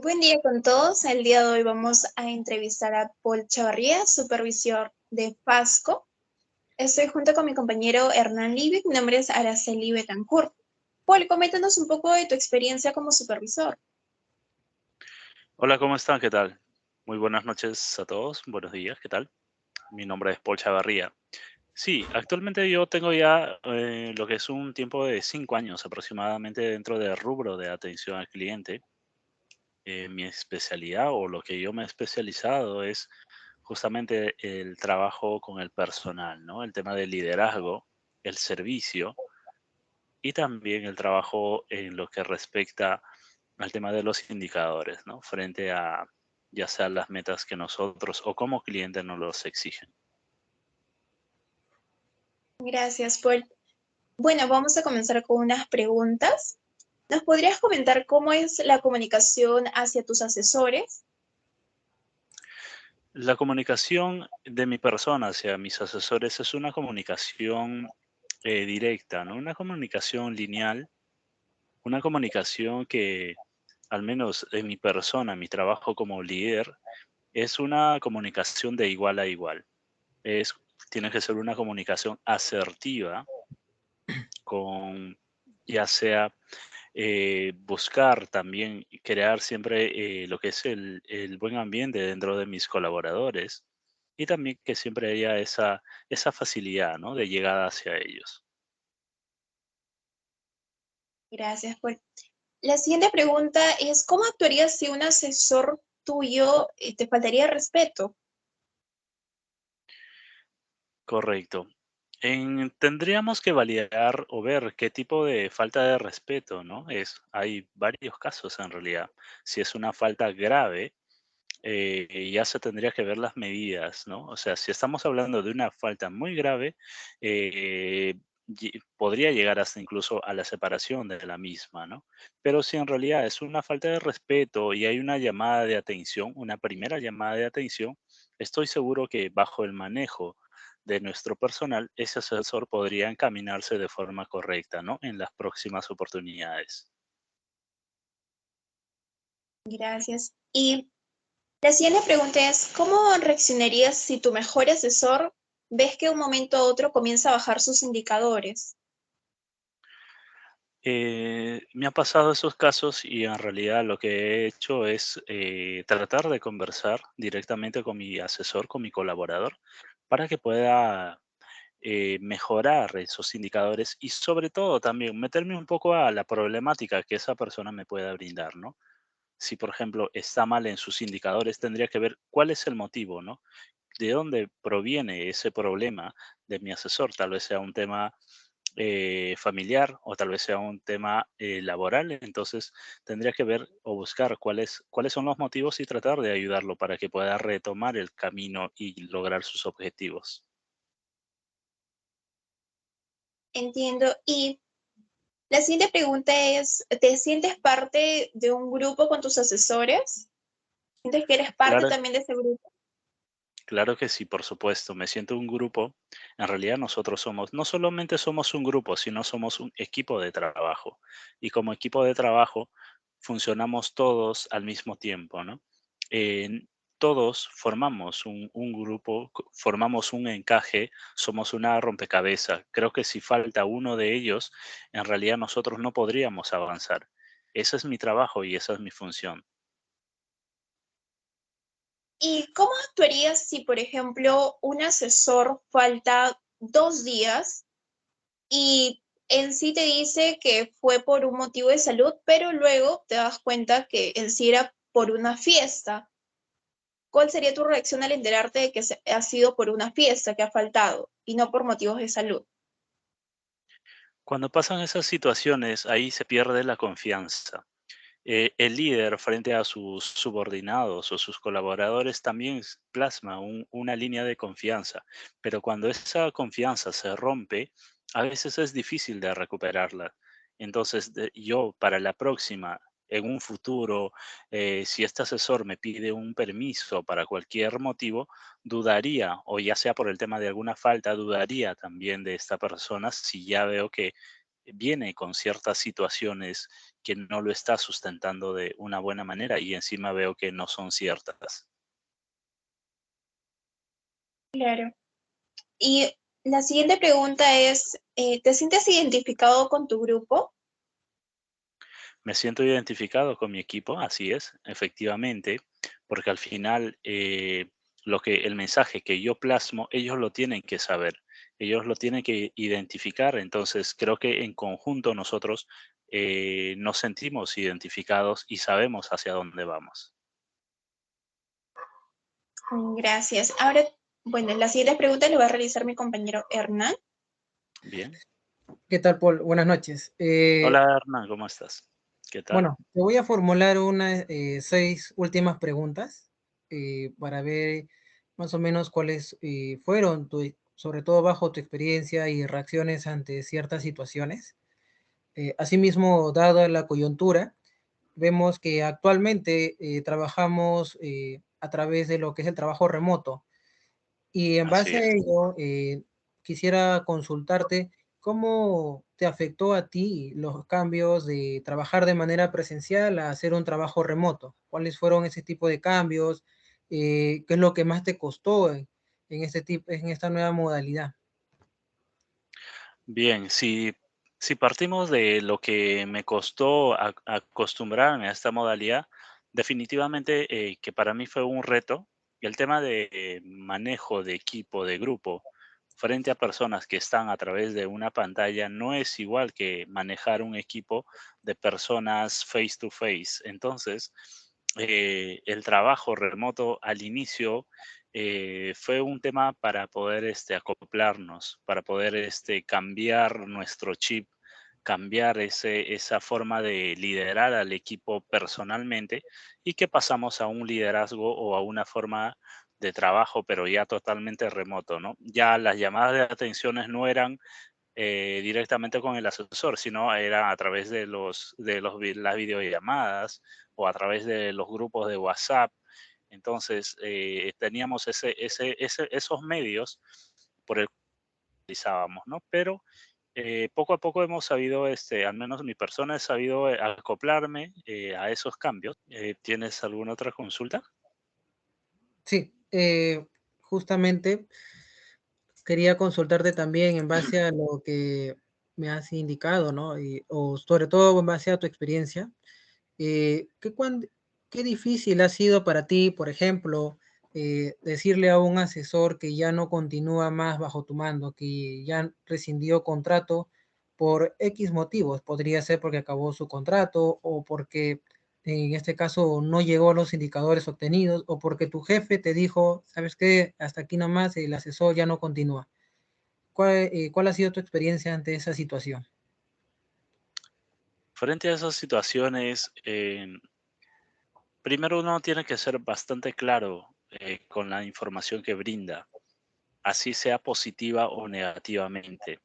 Buen día con todos. El día de hoy vamos a entrevistar a Paul Chavarría, supervisor de FASCO. Estoy junto con mi compañero Hernán Liebig. Mi nombre es Araceli Betancourt. Paul, coméntanos un poco de tu experiencia como supervisor. Hola, ¿cómo están? ¿Qué tal? Muy buenas noches a todos. Buenos días, ¿qué tal? Mi nombre es Paul Chavarría. Sí, actualmente yo tengo ya lo que es un tiempo de 5 años aproximadamente dentro del rubro de atención al cliente. Mi especialidad o lo que yo me he especializado es justamente el trabajo con el personal, ¿no? El tema del liderazgo, el servicio y también el trabajo en lo que respecta al tema de los indicadores, ¿no? Frente a ya sea las metas que nosotros o como cliente nos los exigen. Gracias, Paul. Bueno, vamos a comenzar con unas preguntas. ¿Nos podrías comentar cómo es la comunicación hacia tus asesores? La comunicación de mi persona hacia mis asesores es una comunicación directa, ¿no? Una comunicación lineal, una comunicación que, al menos en mi persona, mi trabajo como líder, es una comunicación de igual a igual. Es, tiene que ser una comunicación asertiva con ya sea buscar también y crear siempre lo que es el buen ambiente dentro de mis colaboradores y también que siempre haya esa facilidad, ¿no? De llegada hacia ellos. Gracias, Paul. La siguiente pregunta es, ¿cómo actuarías si un asesor tuyo te faltaría respeto? Correcto. Tendríamos que validar o ver qué tipo de falta de respeto, ¿no? Hay varios casos en realidad. Si es una falta grave, ya se tendría que ver las medidas, ¿no? O sea, si estamos hablando de una falta muy grave, podría llegar hasta incluso a la separación de la misma, ¿no? Pero si en realidad es una falta de respeto y hay una llamada de atención, una primera llamada de atención, estoy seguro que bajo el manejo de nuestro personal, ese asesor podría encaminarse de forma correcta, ¿no? En las próximas oportunidades. Gracias. Y la siguiente pregunta es, ¿cómo reaccionarías si tu mejor asesor ves que de un momento a otro comienza a bajar sus indicadores? Me ha pasado esos casos y en realidad lo que he hecho es tratar de conversar directamente con mi asesor, con mi colaborador, para que pueda mejorar esos indicadores y sobre todo también meterme un poco a la problemática que esa persona me pueda brindar, ¿no? Si, por ejemplo, está mal en sus indicadores, tendría que ver cuál es el motivo, ¿no? De dónde proviene ese problema de mi asesor. Tal vez sea un tema familiar o tal vez sea un tema laboral. Entonces, tendría que ver o buscar cuáles son los motivos y tratar de ayudarlo para que pueda retomar el camino y lograr sus objetivos. Entiendo. Y la siguiente pregunta es, ¿te sientes parte de un grupo con tus asesores? ¿Sientes que eres parte Claro, también de ese grupo? claro que sí, por supuesto. Me siento un grupo. En realidad nosotros no solamente somos un grupo, sino somos un equipo de trabajo. Y como equipo de trabajo funcionamos todos al mismo tiempo, ¿no? En- Todos formamos un grupo, formamos un encaje, somos una rompecabezas. Creo que si falta uno de ellos, en realidad nosotros no podríamos avanzar. Ese es mi trabajo y esa es mi función. ¿Y cómo actuarías si, por ejemplo, un asesor falta 2 días y en sí te dice que fue por un motivo de salud, pero luego te das cuenta que en sí era por una fiesta? ¿Cuál sería tu reacción al enterarte de que ha sido por una fiesta que ha faltado y no por motivos de salud? Cuando pasan esas situaciones, ahí se pierde la confianza. El líder frente a sus subordinados o sus colaboradores también plasma una línea de confianza, pero cuando esa confianza se rompe, a veces es difícil de recuperarla. Entonces, yo para la próxima, en un futuro, si este asesor me pide un permiso para cualquier motivo, dudaría, o ya sea por el tema de alguna falta, dudaría también de esta persona si ya veo que viene con ciertas situaciones que no lo está sustentando de una buena manera y encima veo que no son ciertas. Claro. Y la siguiente pregunta es, ¿te sientes identificado con tu grupo? Me siento identificado con mi equipo, así es, efectivamente, porque al final el mensaje que yo plasmo, ellos lo tienen que saber, ellos lo tienen que identificar. Entonces, creo que en conjunto nosotros nos sentimos identificados y sabemos hacia dónde vamos. Gracias. Ahora, bueno, la siguiente pregunta le va a realizar mi compañero Hernán. Bien. ¿Qué tal, Paul? Buenas noches. Hola, Hernán, ¿cómo estás? ¿Qué tal? Bueno, te voy a formular unas 6 últimas preguntas para ver más o menos cuáles fueron, sobre todo bajo tu experiencia y reacciones ante ciertas situaciones. Asimismo, dada la coyuntura, vemos que actualmente trabajamos a través de lo que es el trabajo remoto. Y en Así base a es. ello, quisiera consultarte cómo te afectó a ti los cambios de trabajar de manera presencial a hacer un trabajo remoto. ¿Cuáles fueron ese tipo de cambios? ¿Qué es lo que más te costó en esta nueva modalidad? Bien, si partimos de lo que me costó acostumbrarme a esta modalidad, definitivamente que para mí fue un reto. El tema de manejo de equipo, de grupo, frente a personas que están a través de una pantalla, no es igual que manejar un equipo de personas face to face. Entonces, el trabajo remoto al inicio fue un tema para poder acoplarnos, para poder cambiar nuestro chip, cambiar esa forma de liderar al equipo personalmente y que pasamos a un liderazgo o a una forma de trabajo, pero ya totalmente remoto, ¿no? Ya las llamadas de atenciones no eran directamente con el asesor, sino era a través las videollamadas o a través de los grupos de WhatsApp. Entonces, teníamos esos medios por el que utilizábamos, ¿no? Pero poco a poco hemos sabido, al menos mi persona, he sabido acoplarme a esos cambios. ¿Tienes alguna otra consulta? Sí, justamente quería consultarte también en base a lo que me has indicado, ¿no? O sobre todo en base a tu experiencia. Eh, ¿qué, cuán- ¿Qué difícil ha sido para ti, por ejemplo, decirle a un asesor que ya no continúa más bajo tu mando, que ya rescindió contrato por X motivos? Podría ser porque acabó su contrato o porque en este caso no llegó a los indicadores obtenidos o porque tu jefe te dijo, ¿sabes qué? Hasta aquí nomás el asesor ya no continúa. ¿Cuál ha sido tu experiencia ante esa situación? Frente a esas situaciones, primero uno tiene que ser bastante claro con la información que brinda, así sea positiva o negativamente.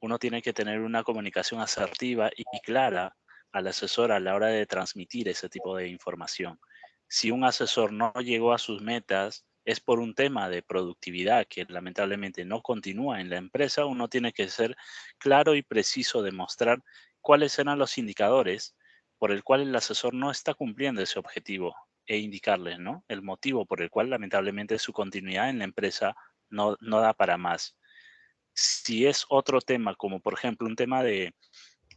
Uno tiene que tener una comunicación asertiva y clara al asesor a la hora de transmitir ese tipo de información. Si un asesor no llegó a sus metas, es por un tema de productividad que lamentablemente no continúa en la empresa. Uno tiene que ser claro y preciso, demostrar cuáles eran los indicadores por el cual el asesor no está cumpliendo ese objetivo e indicarles, ¿no?, el motivo por el cual lamentablemente su continuidad en la empresa no da para más. Si es otro tema, como por ejemplo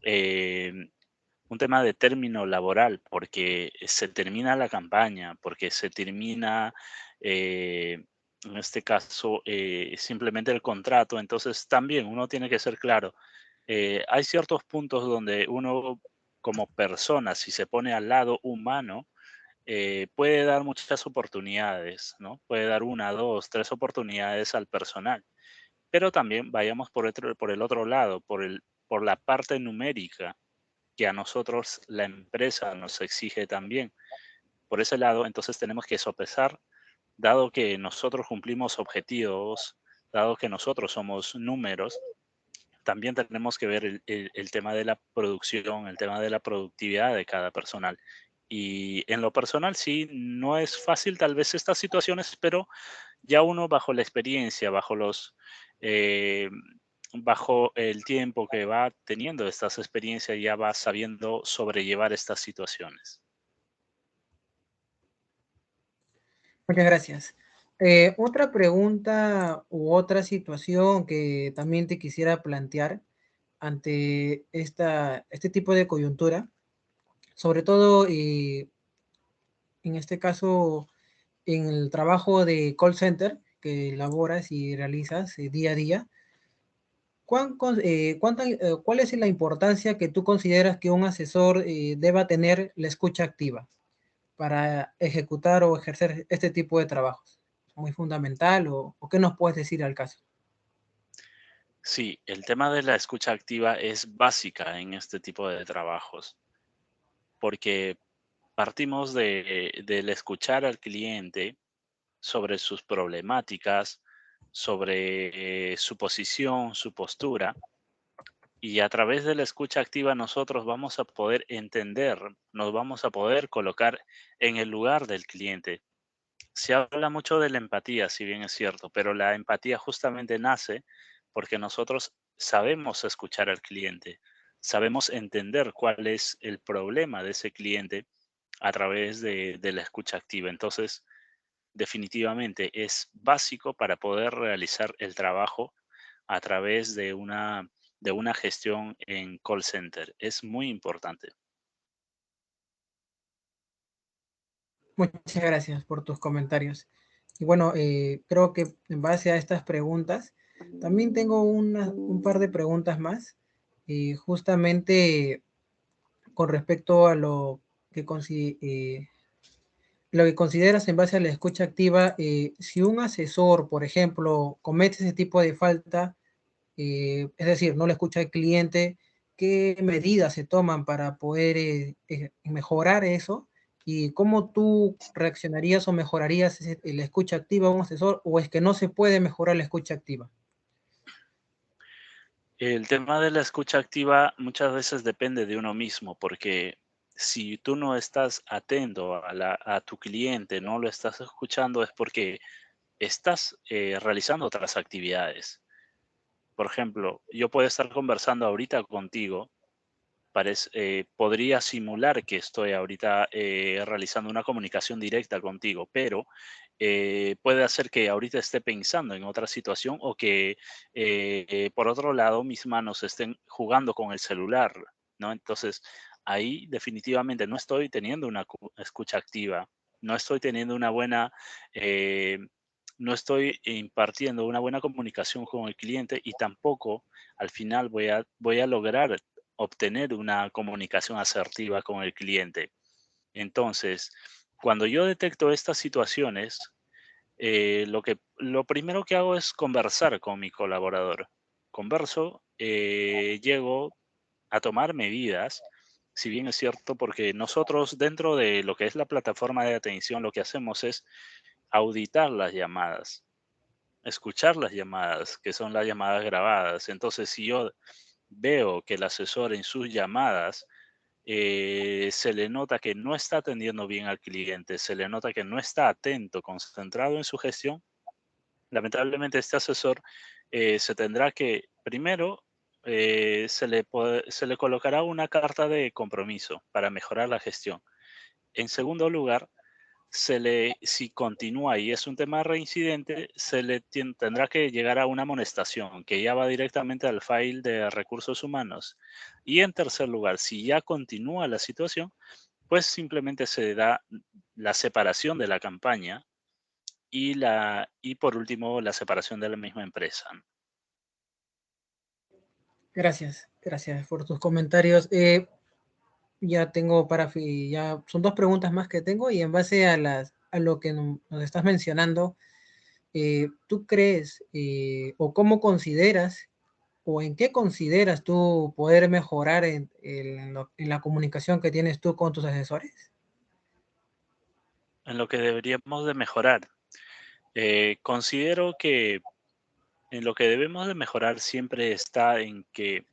eh, un tema de término laboral, porque se termina la campaña, porque se termina, en este caso, simplemente el contrato, entonces también uno tiene que ser claro. Hay ciertos puntos donde uno como persona, si se pone al lado humano, puede dar muchas oportunidades, ¿no? Puede dar una, dos, tres oportunidades al personal, pero también vayamos por el otro lado, por la parte numérica que a nosotros la empresa nos exige también. Por ese lado, entonces tenemos que sopesar, dado que nosotros cumplimos objetivos, dado que nosotros somos números, también tenemos que ver el tema de la producción, el tema de la productividad de cada personal. Y en lo personal, sí, no es fácil tal vez estas situaciones, pero ya uno bajo la experiencia, bajo eh, bajo el tiempo que va teniendo estas experiencias, ya va sabiendo sobrellevar estas situaciones. Muchas gracias. Otra pregunta u otra situación que también te quisiera plantear ante este tipo de coyuntura, sobre todo en este caso en el trabajo de call center que elaboras y realizas día a día. ¿Cuál es la importancia que tú consideras que un asesor deba tener la escucha activa para ejecutar o ejercer este tipo de trabajos? ¿Muy fundamental o qué nos puedes decir al caso? Sí, el tema de la escucha activa es básica en este tipo de trabajos, porque partimos del escuchar al cliente sobre sus problemáticas, sobre su posición, su postura, y a través de la escucha activa nosotros vamos a poder entender, nos vamos a poder colocar en el lugar del cliente. Se habla mucho de la empatía, si bien es cierto, pero la empatía justamente nace porque nosotros sabemos escuchar al cliente, sabemos entender cuál es el problema de ese cliente a través de la escucha activa. Entonces, definitivamente es básico para poder realizar el trabajo a través de una gestión en call center. Es muy importante. Muchas gracias por tus comentarios. Y bueno, creo que en base a estas preguntas, también tengo un par de preguntas más, justamente con respecto a lo que consideras en base a la escucha activa. Si un asesor, por ejemplo, comete ese tipo de falta, es decir, no le escucha al cliente, ¿qué medidas se toman para poder mejorar eso? ¿Y cómo tú reaccionarías o mejorarías la escucha activa a un asesor? ¿O es que no se puede mejorar la escucha activa? El tema de la escucha activa muchas veces depende de uno mismo, porque si tú no estás atento a tu cliente, no lo estás escuchando, es porque estás realizando otras actividades. Por ejemplo, yo puedo estar conversando ahorita contigo, podría simular que estoy ahorita realizando una comunicación directa contigo, pero puede hacer que ahorita esté pensando en otra situación o que por otro lado mis manos estén jugando con el celular, ¿no? Entonces ahí definitivamente no estoy teniendo una escucha activa, no estoy teniendo una buena, eh, no estoy impartiendo una buena comunicación con el cliente y tampoco al final voy a lograr obtener una comunicación asertiva con el cliente. Entonces, cuando yo detecto estas situaciones, lo primero que hago es conversar con mi colaborador. Converso, llego a tomar medidas, si bien es cierto, porque nosotros dentro de lo que es la plataforma de atención, lo que hacemos es auditar las llamadas, escuchar las llamadas, que son las llamadas grabadas. Entonces, si yo veo que el asesor en sus llamadas se le nota que no está atendiendo bien al cliente, se le nota que no está atento, concentrado en su gestión, lamentablemente este asesor se tendrá que, primero, se le colocará una carta de compromiso para mejorar la gestión. En segundo lugar, si continúa y es un tema reincidente, tendrá que llegar a una amonestación que ya va directamente al file de recursos humanos. Y en tercer lugar, si ya continúa la situación, pues simplemente se da la separación de la campaña y por último la separación de la misma empresa. Gracias, gracias por tus comentarios. Ya tengo ya son dos preguntas más que tengo y en base a lo que nos estás mencionando, ¿tú crees o cómo consideras o en qué consideras tú poder mejorar en la comunicación que tienes tú con tus asesores? En lo que deberíamos de mejorar, considero que en lo que debemos de mejorar siempre está en que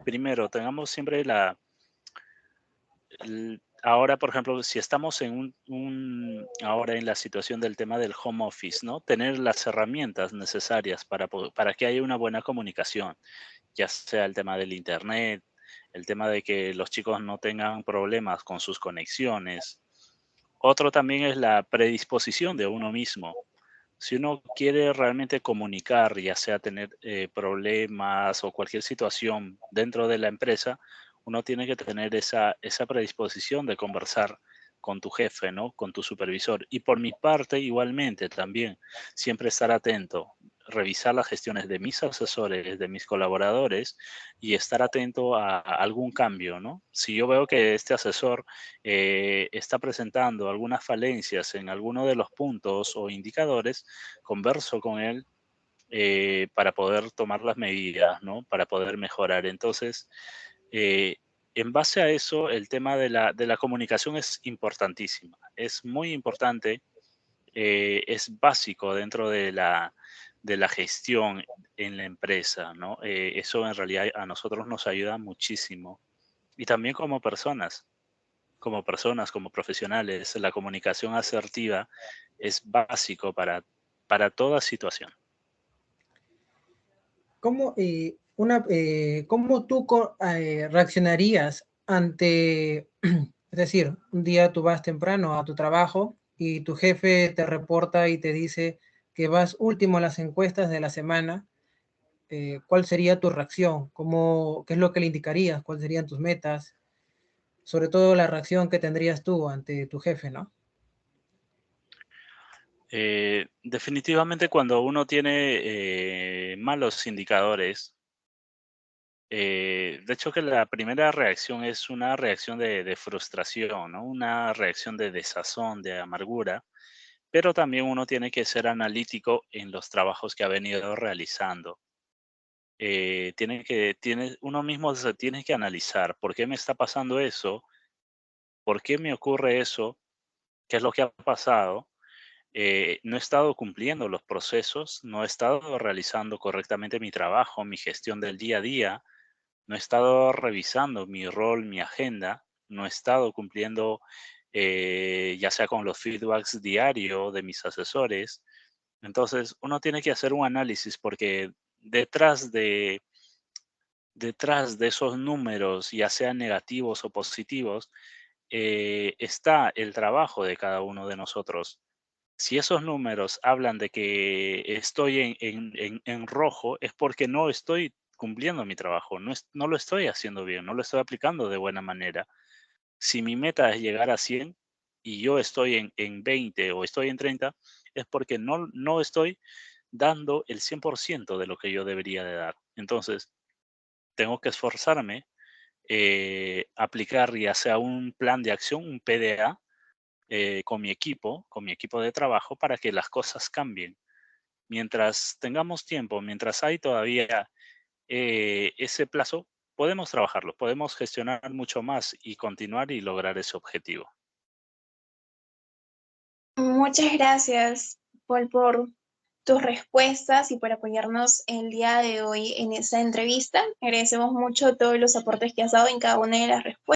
primero tengamos siempre ahora, por ejemplo, si estamos en ahora en la situación del tema del home office, ¿no? Tener las herramientas necesarias para que haya una buena comunicación, ya sea el tema del internet, el tema de que los chicos no tengan problemas con sus conexiones. Otro también es la predisposición de uno mismo. Si uno quiere realmente comunicar, ya sea tener problemas o cualquier situación dentro de la empresa, uno tiene que tener esa predisposición de conversar con tu jefe, ¿no? Con tu supervisor. Y por mi parte, igualmente, también, siempre estar atento, revisar las gestiones de mis asesores, de mis colaboradores y estar atento a algún cambio, ¿no? Si yo veo que este asesor está presentando algunas falencias en alguno de los puntos o indicadores, converso con él para poder tomar las medidas, ¿no? Para poder mejorar. Entonces, eh, en base a eso, el tema de la comunicación es importantísima. Es muy importante, es básico dentro de la gestión en la empresa, ¿no? Eso en realidad a nosotros nos ayuda muchísimo. Y también como profesionales, la comunicación asertiva es básico para toda situación. ¿Cómo tú reaccionarías ante, es decir, un día tú vas temprano a tu trabajo y tu jefe te reporta y te dice que vas último en las encuestas de la semana? ¿Cuál sería tu reacción? ¿Qué es lo que le indicarías? ¿Cuáles serían tus metas? Sobre todo la reacción que tendrías tú ante tu jefe, ¿no? Definitivamente cuando uno tiene malos indicadores, de hecho que la primera reacción es una reacción de frustración, ¿no? Una reacción de desazón, de amargura, pero también uno tiene que ser analítico en los trabajos que ha venido realizando. Uno mismo se tiene que analizar por qué me está pasando eso, por qué me ocurre eso, qué es lo que ha pasado. No he estado cumpliendo los procesos, no he estado realizando correctamente mi trabajo, mi gestión del día a día, no he estado revisando mi rol, mi agenda, no he estado cumpliendo ya sea con los feedbacks diarios de mis asesores. Entonces, uno tiene que hacer un análisis porque detrás detrás de esos números, ya sean negativos o positivos, está el trabajo de cada uno de nosotros. Si esos números hablan de que estoy en rojo, es porque no estoy cumpliendo mi trabajo, no lo estoy haciendo bien, no lo estoy aplicando de buena manera. Si mi meta es llegar a 100 y yo estoy en 20 o estoy en 30, es porque no estoy dando el 100% de lo que yo debería de dar. Entonces, tengo que esforzarme, aplicar ya sea un plan de acción, un PDA, con mi equipo de trabajo para que las cosas cambien. Mientras tengamos tiempo, mientras hay todavía ese plazo, podemos trabajarlo, podemos gestionar mucho más y continuar y lograr ese objetivo. Muchas gracias, Paul, por tus respuestas y por apoyarnos el día de hoy en esta entrevista. Agradecemos mucho todos los aportes que has dado en cada una de las respuestas.